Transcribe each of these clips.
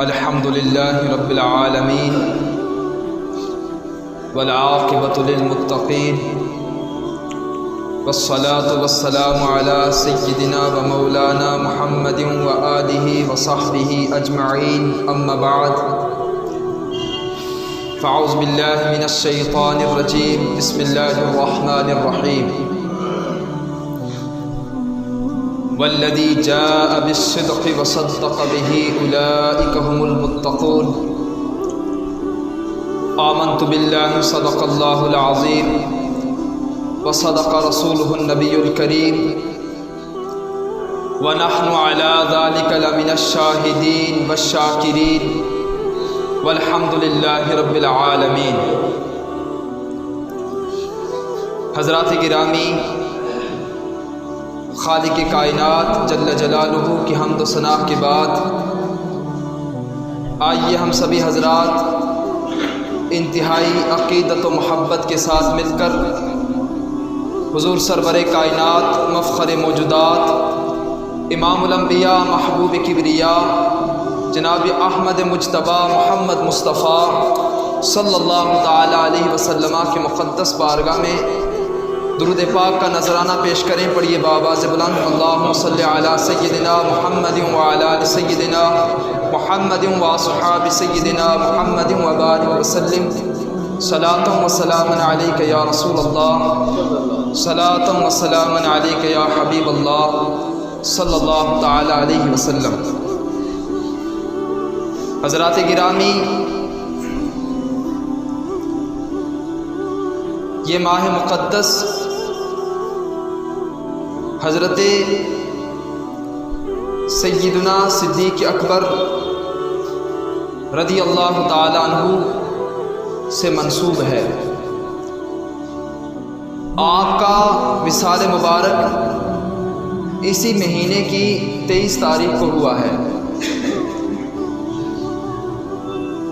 الحمد للہ رب العالمین والعاقبۃ للمتقین والصلاة والسلام علی سیدنا و مولانا محمد وآلہ وصحبہ اجمعین، اما بعد فاعوذ باللہ من الشیطان الرجیم، بسم اللہ الرحمن الرحیم۔ والذی جاء بالصدق وصدق به اولئک هم المتقون۔ آمنت باللہ صدق اللہ العظیم وصدق رسولہ النبی الکریم ونحن علی ذلک لمن الشاہدین والشاکرین والحمد للہ رب العالمین۔ حضرات گرامی، خالق کائنات جل جلالہ کی حمد و ثنا کے بعد آئیے ہم سبھی حضرات انتہائی عقیدت و محبت کے ساتھ مل کر حضور سرور کائنات، مفخر موجودات، امام الانبیاء، محبوب کبریا جناب احمد مجتبیٰ محمد مصطفیٰ صلی اللہ تعالی علیہ وسلم کے مقدس بارگاہ میں درود پاک کا نذرانہ پیش کریں۔ پڑھیے بآواز بلند، اللہم صلی علی سیدنا محمد وعلی آل سیدنا محمد واصحاب سیدنا محمد وبارک وسلم، صلاۃ و سلام علیک یا رسول اللہ، صلاۃ و سلام علیک یا حبیب اللہ صلی اللہ تعالی علیہ وسلم۔ حضرات گرامی، یہ ماہ مقدس حضرت سیدنا صدیق اکبر رضی اللہ تعالی عنہ سے منسوب ہے۔ آپ کا وصال مبارک اسی مہینے کی 23 تاریخ کو ہوا ہے،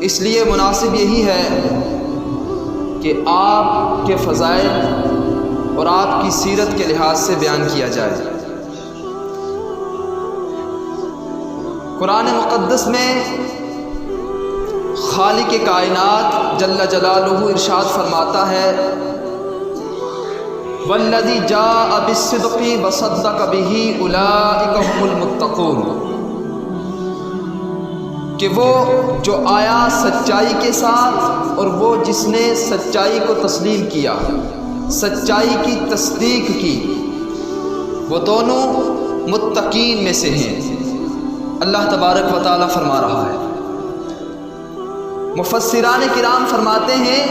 اس لیے مناسب یہی ہے کہ آپ کے فضائل اور آپ کی سیرت کے لحاظ سے بیان کیا جائے۔ قرآن مقدس میں خالق کائنات جل جلالہ ارشاد فرماتا ہے، والذی جاء بالصدق وصدق به اولئک هم المتقون، کہ وہ جو آیا سچائی کے ساتھ اور وہ جس نے سچائی کو تسلیم کیا، سچائی کی تصدیق کی، وہ دونوں متقین میں سے ہیں۔ اللہ تبارک و تعالیٰ فرما رہا ہے۔ مفسران کرام فرماتے ہیں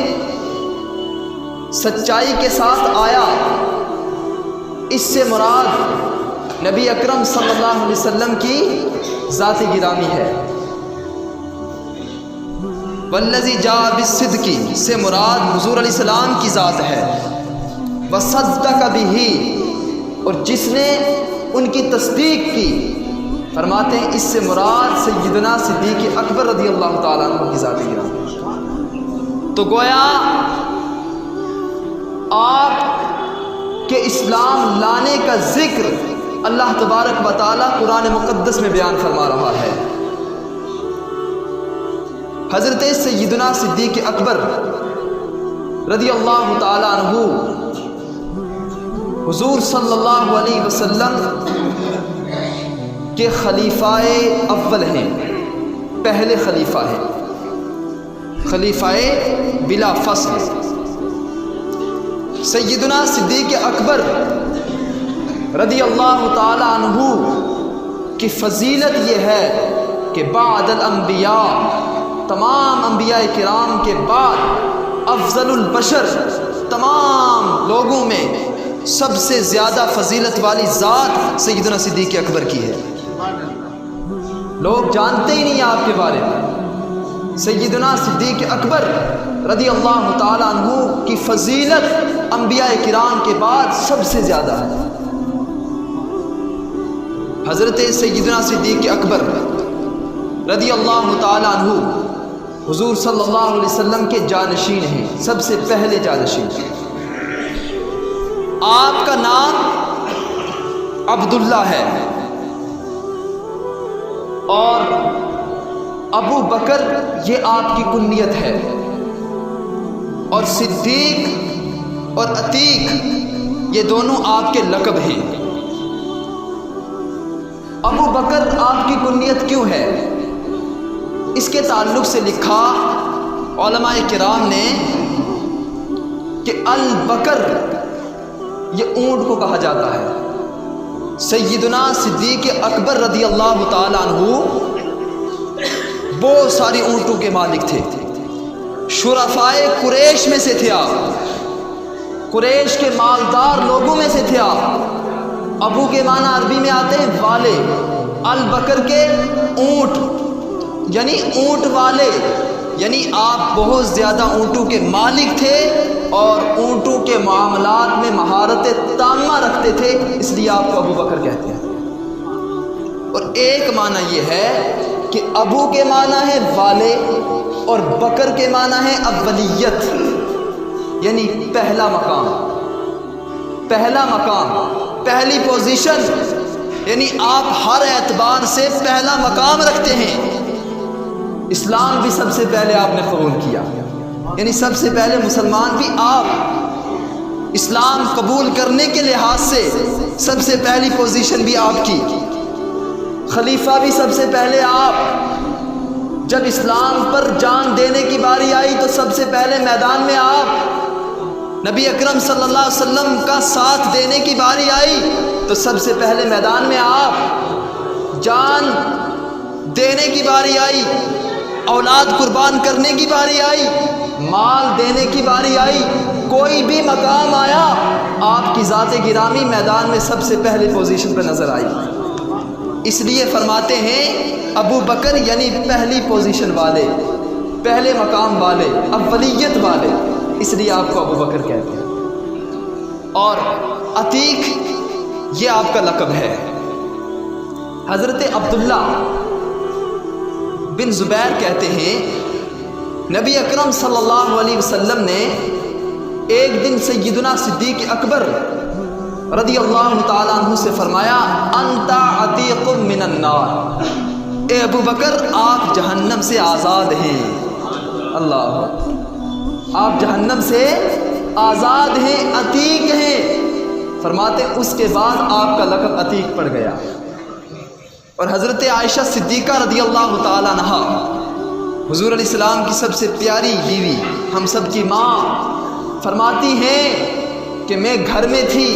سچائی کے ساتھ آیا، اس سے مراد نبی اکرم صلی اللہ علیہ وسلم کی ذات گرامی ہے۔ والذی جاء بالصدق سے مراد حضور علیہ السلام کی ذات ہے۔ وصدق به، اور جس نے ان کی تصدیق کی، فرماتے ہیں اس سے مراد سیدنا صدیق اکبر رضی اللہ تعالیٰ عنہ کی ذات گرامی۔ تو گویا آپ کے اسلام لانے کا ذکر اللہ تبارک و تعالیٰ قرآن مقدس میں بیان فرما رہا ہے۔ حضرت سیدنا صدیق اکبر رضی اللہ تعالیٰ عنہ حضور صلی اللہ علیہ وسلم کے خلیفہ اول ہیں، پہلے خلیفہ ہیں، خلیفہ بلا فصل۔ سیدنا صدیق اکبر رضی اللہ تعالی عنہ کی فضیلت یہ ہے کہ بعد الانبیاء، تمام انبیاء کرام کے بعد افضل البشر، تمام لوگوں میں سب سے زیادہ فضیلت والی ذات سیدنا صدیق اکبر کی ہے۔ لوگ جانتے ہی نہیں آپ کے بارے میں۔ سیدنا صدیق اکبر رضی اللہ تعالی عنہ کی فضیلت انبیاء کرام کے بعد سب سے زیادہ ہے۔ حضرت سیدنا صدیق اکبر رضی اللہ تعالی عنہ حضور صلی اللہ علیہ وسلم کے جانشین ہیں، سب سے پہلے جانشین۔ آپ کا نام عبداللہ ہے اور ابو بکر یہ آپ کی کنیت ہے، اور صدیق اور عتیق یہ دونوں آپ کے لقب ہیں۔ ابو بکر آپ کی کنیت کیوں ہے؟ اس کے تعلق سے لکھا علماء کرام نے کہ البکر یہ اونٹ کو کہا جاتا ہے۔ سیدنا صدیق اکبر رضی اللہ تعالیٰ عنہ بہت ساری اونٹوں کے مالک تھے، شرفائے قریش میں سے تھے آپ، قریش کے مالدار لوگوں میں سے تھے آپ۔ ابو کے معنی عربی میں آتے ہیں والے، البکر کے اونٹ یعنی اونٹ والے، یعنی آپ بہت زیادہ اونٹوں کے مالک تھے اور اونٹوں کے معاملات میں مہارت تامہ رکھتے تھے، اس لیے آپ کو ابو بکر کہتے ہیں۔ اور ایک معنی یہ ہے کہ ابو کے معنی ہے والے اور بکر کے معنی ہے اولیت، یعنی پہلا مقام، پہلا مقام، پہلی پوزیشن، یعنی آپ ہر اعتبار سے پہلا مقام رکھتے ہیں۔ اسلام بھی سب سے پہلے آپ نے قبول کیا، یعنی سب سے پہلے مسلمان بھی آپ، اسلام قبول کرنے کے لحاظ سے سب سے پہلی پوزیشن بھی آپ کی، خلیفہ بھی سب سے پہلے آپ، جب اسلام پر جان دینے کی باری آئی تو سب سے پہلے میدان میں آپ، نبی اکرم صلی اللہ علیہ وسلم کا ساتھ دینے کی باری آئی تو سب سے پہلے میدان میں آپ، جان دینے کی باری آئی، اولاد قربان کرنے کی باری آئی، مال دینے کی باری آئی، کوئی بھی مقام آیا آپ کی ذات گرامی میدان میں سب سے پہلے پوزیشن پہ نظر آئی۔ اس لیے فرماتے ہیں ابو بکر یعنی پہلی پوزیشن والے، پہلے مقام والے، اولیت والے، اس لیے آپ کو ابو بکر کہتے ہیں۔ اور عتیق یہ آپ کا لقب ہے۔ حضرت عبداللہ بن زبیر کہتے ہیں نبی اکرم صلی اللہ علیہ وسلم نے ایک دن سیدنا صدیق اکبر رضی اللہ تعالیٰ عنہ سے فرمایا انت عتیق من النار، اے ابو بکر آپ جہنم سے آزاد ہیں۔ اللہ، آپ جہنم سے آزاد ہیں، عتیق ہیں۔ فرماتے اس کے بعد آپ کا لقب عتیق پڑ گیا۔ اور حضرت عائشہ صدیقہ رضی اللہ تعالیٰ عنہا حضور علیہ السلام کی سب سے پیاری بیوی، ہم سب کی ماں، فرماتی ہیں کہ میں گھر میں تھی،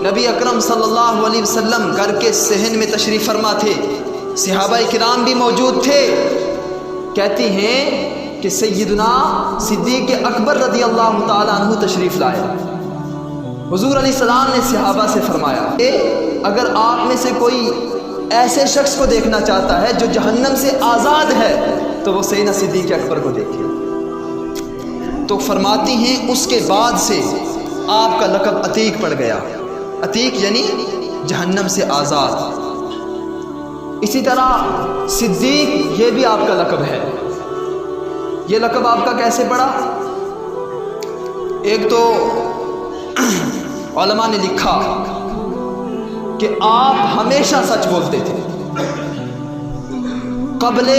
نبی اکرم صلی اللہ علیہ وسلم گھر کے صحن میں تشریف فرما تھے، صحابہ کرام بھی موجود تھے۔ کہتی ہیں کہ سیدنا صدیق اکبر رضی اللہ تعالیٰ عنہ تشریف لائے۔ حضور علیہ السلام نے صحابہ سے فرمایا کہ اگر آپ میں سے کوئی ایسے شخص کو دیکھنا چاہتا ہے جو جہنم سے آزاد ہے تو وہ سیدنا صدیق اکبر کو دیکھے۔ تو فرماتی ہیں اس کے بعد سے آپ کا لقب عتیق پڑ گیا۔ عتیق یعنی جہنم سے آزاد۔ اسی طرح صدیق یہ بھی آپ کا لقب ہے۔ یہ لقب آپ کا کیسے پڑا؟ ایک تو علماء نے لکھا کہ آپ ہمیشہ سچ بولتے تھے۔ قبل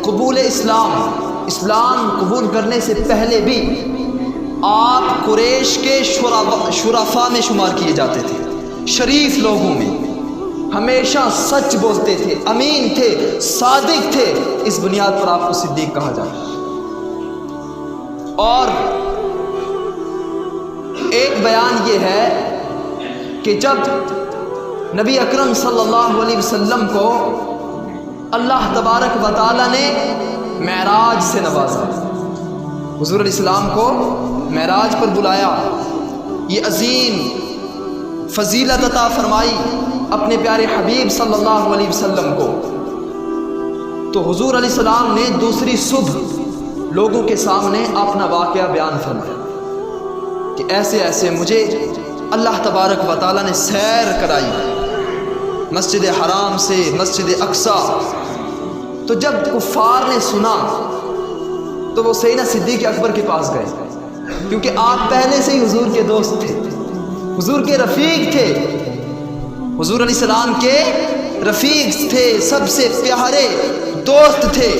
قبول اسلام قبول کرنے سے پہلے بھی آپ قریش کے شرفاء میں شمار کیے جاتے تھے، شریف لوگوں میں، ہمیشہ سچ بولتے تھے، امین تھے، صادق تھے، اس بنیاد پر آپ کو صدیق کہا جاتا ہے۔ اور ایک بیان یہ ہے کہ جب نبی اکرم صلی اللہ علیہ وسلم کو اللہ تبارک و تعالی نے معراج سے نوازا، حضور علیہ السلام کو معراج پر بلایا، یہ عظیم فضیلت عطا فرمائی اپنے پیارے حبیب صلی اللہ علیہ وسلم کو، تو حضور علیہ السلام نے دوسری صبح لوگوں کے سامنے اپنا واقعہ بیان فرمایا کہ ایسے ایسے مجھے اللہ تبارک و تعالی نے سیر کرائی مسجد حرام سے مسجد اقصی۔ تو جب کفار نے سنا تو وہ سیدنا صدیق اکبر کے پاس گئے، کیونکہ آپ پہلے سے ہی حضور کے دوست تھے، حضور کے رفیق تھے، حضور علیہ السلام کے رفیق تھے، سب سے پیارے دوست تھے،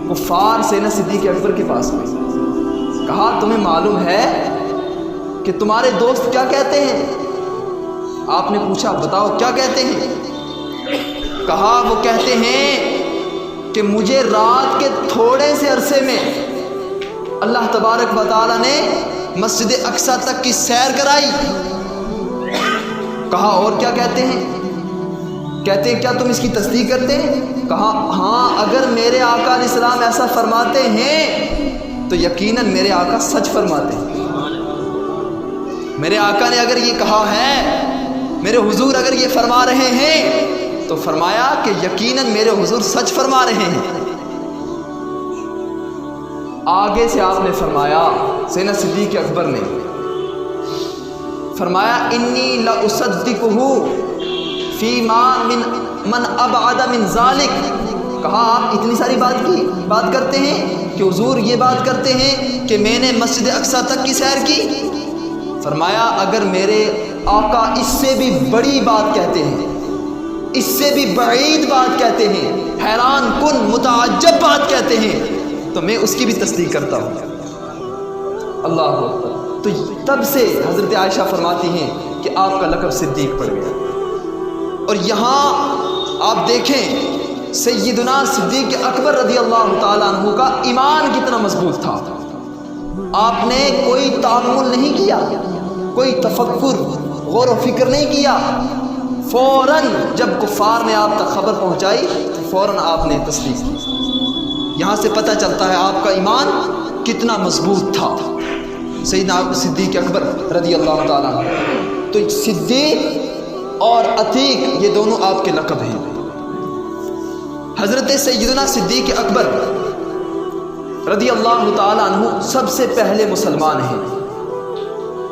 کفار سیدنا صدیق اکبر کے پاس گئے، کہا تمہیں معلوم ہے کہ تمہارے دوست کیا کہتے ہیں؟ آپ نے پوچھا بتاؤ کیا کہتے ہیں؟ کہا وہ کہتے ہیں کہ مجھے رات کے تھوڑے سے عرصے میں اللہ تبارک و تعالی نے مسجد اقصی تک کی سیر کرائی۔ کہا اور کیا کہتے ہیں؟ کہتے ہیں کیا تم اس کی تصدیق کرتے ہیں؟ کہا ہاں، اگر میرے آقا علیہ السلام ایسا فرماتے ہیں تو یقیناً میرے آقا سچ فرماتے ہیں۔ میرے آقا نے اگر یہ کہا ہے، میرے حضور اگر یہ فرما رہے ہیں تو فرمایا کہ یقیناً میرے حضور سچ فرما رہے ہیں۔ آگے سے آپ نے فرمایا، سیدنا صدیق اکبر نے فرمایا انی لأصدقہ فیما من ابعد من ذالک۔ کہا آپ اتنی ساری بات کرتے ہیں کہ حضور یہ بات کرتے ہیں کہ میں نے مسجد اقصی تک کی سیر کی؟ فرمایا اگر میرے آقا اس سے بھی بڑی بات کہتے ہیں، اس سے بھی بعید بات کہتے ہیں، حیران کن متعجب بات کہتے ہیں، تو میں اس کی بھی تصدیق کرتا ہوں۔ اللہ اکبر۔ تو تب سے حضرت عائشہ فرماتی ہیں کہ آپ کا لقب صدیق پڑ گیا۔ اور یہاں آپ دیکھیں سیدنا صدیق اکبر رضی اللہ تعالیٰ عنہ کا ایمان کتنا مضبوط تھا۔ آپ نے کوئی تعامل نہیں کیا، کوئی تفکر غور و فکر نہیں کیا، فوراً جب کفار نے آپ تک خبر پہنچائی تو فوراً آپ نے تصدیق کی۔ یہاں سے پتہ چلتا ہے آپ کا ایمان کتنا مضبوط تھا۔ سیدنا صدیق اکبر رضی اللہ تعالیٰ عنہ، تو صدیق اور عتیق یہ دونوں آپ کے لقب ہیں۔ حضرت سیدنا صدیق اکبر رضی اللہ تعالیٰ عنہ سب سے پہلے مسلمان ہیں۔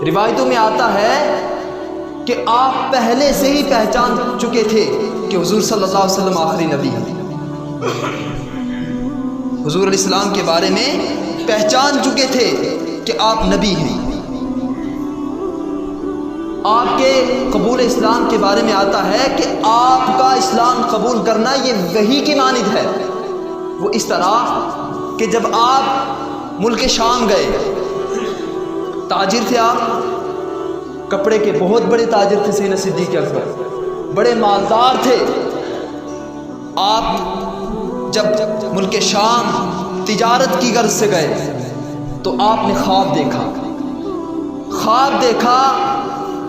روایتوں میں آتا ہے کہ آپ پہلے سے ہی پہچان چکے تھے کہ حضور صلی اللہ علیہ وسلم آخری نبی ہیں۔ حضور علیہ السلام کے بارے میں پہچان چکے تھے کہ آپ نبی ہیں۔ آپ کے قبول اسلام کے بارے میں آتا ہے کہ آپ کا اسلام قبول کرنا یہ وحی کی مانند ہے۔ وہ اس طرح کہ جب آپ ملک شام گئے، تاجر تھے آپ، کپڑے کے بہت بڑے تاجر تھے سیدنا صدیق اکبر، بڑے مالدار تھے۔ آپ جب ملک شام تجارت کی غرض سے گئے تو آپ نے خواب دیکھا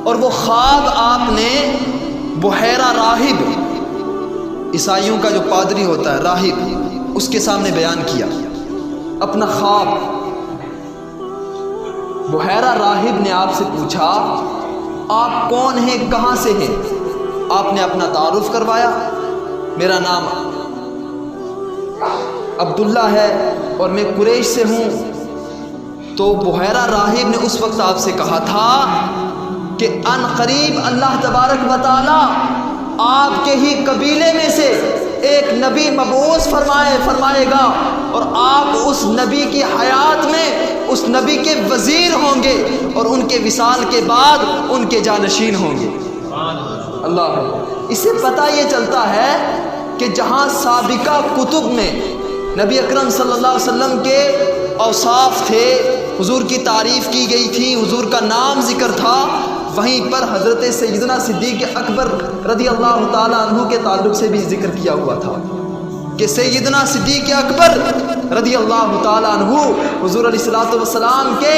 اور وہ خواب آپ نے بحیرہ راہب، عیسائیوں کا جو پادری ہوتا ہے راہب، اس کے سامنے بیان کیا اپنا خواب۔ بحیرہ راہب نے آپ سے پوچھا آپ کون ہیں، کہاں سے ہیں؟ آپ نے اپنا تعارف کروایا، میرا نام عبداللہ ہے اور میں قریش سے ہوں۔ تو بحیرہ راہب نے اس وقت آپ سے کہا تھا کہ ان قریب اللہ تبارک و تعالی آپ کے ہی قبیلے میں سے ایک نبی مبعوث فرمائے گا، اور آپ اس نبی کی حیات میں اس نبی کے وزیر ہوں گے، اور ان کے وصال کے بعد ان کے جانشین ہوں گے۔ اللہ، اس سے پتہ یہ چلتا ہے کہ جہاں سابقہ کتب میں نبی اکرم صلی اللہ علیہ وسلم کے اوصاف تھے، حضور کی تعریف کی گئی تھی، حضور کا نام ذکر تھا، وہیں پر حضرت سیدنا صدیق اکبر رضی اللہ تعالیٰ عنہ کے تعلق سے بھی ذکر کیا ہوا تھا کہ سیدنا صدیق اکبر رضی اللہ تعالیٰ عنہ حضور علیہ السلام کے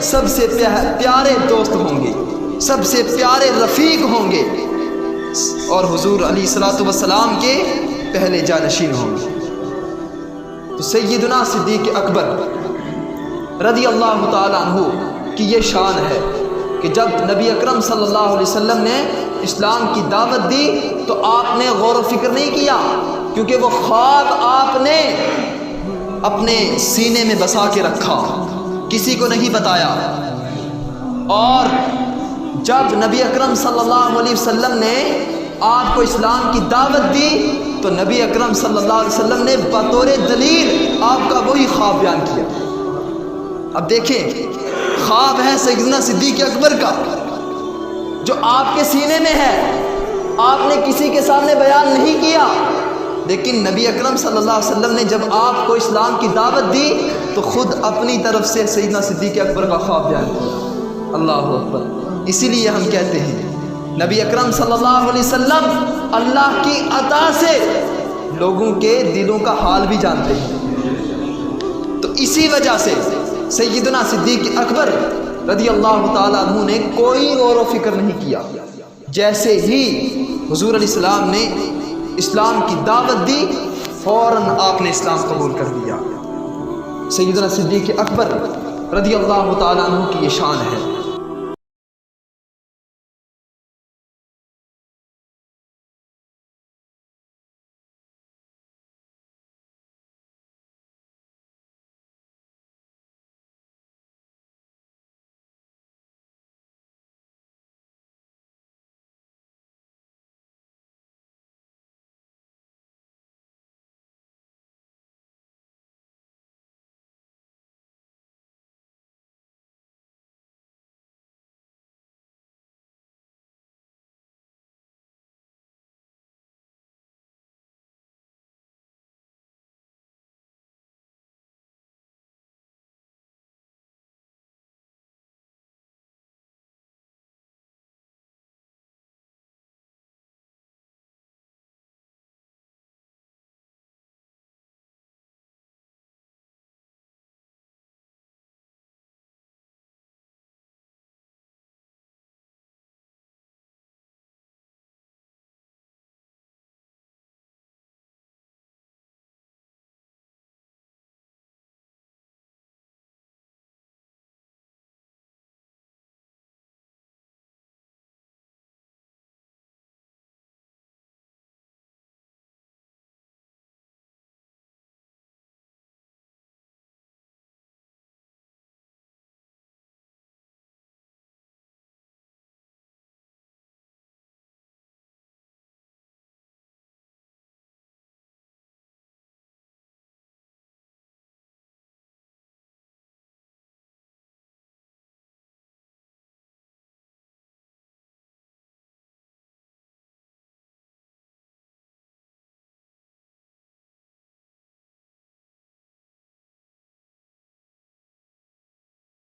سب سے پیارے دوست ہوں گے، سب سے پیارے رفیق ہوں گے، اور حضور علیہ السلام کے پہلے جانشین ہوں گے۔ تو سیدنا صدیق اکبر رضی اللہ تعالیٰ عنہ کی یہ شان ہے کہ جب نبی اکرم صلی اللہ علیہ وسلم نے اسلام کی دعوت دی تو آپ نے غور و فکر نہیں کیا، کیونکہ وہ خواب آپ نے اپنے سینے میں بسا کے رکھا، کسی کو نہیں بتایا۔ اور جب نبی اکرم صلی اللہ علیہ وسلم نے آپ کو اسلام کی دعوت دی تو نبی اکرم صلی اللہ علیہ وسلم نے بطور دلیل آپ کا وہی خواب بیان کیا۔ اب دیکھیں، خواب ہے سیدنا صدیق اکبر کا جو آپ کے سینے میں ہے، آپ نے کسی کے سامنے بیان نہیں کیا، لیکن نبی اکرم صلی اللہ علیہ وسلم نے جب آپ کو اسلام کی دعوت دی تو خود اپنی طرف سے سیدنا صدیق اکبر کا خواب بیان کیا۔ اللہ اکبر۔ اسی لیے ہم کہتے ہیں نبی اکرم صلی اللہ علیہ وسلم اللہ کی عطا سے لوگوں کے دلوں کا حال بھی جانتے ہیں، تو اسی وجہ سے سیدنا صدیق اکبر رضی اللہ تعالیٰ عنہ نے کوئی غور و فکر نہیں کیا، جیسے ہی حضور علیہ السلام نے اسلام کی دعوت دی فوراً آپ نے اسلام قبول کر لیا۔ سیدنا صدیق اکبر رضی اللہ تعالیٰ عنہ کی یہ شان ہے۔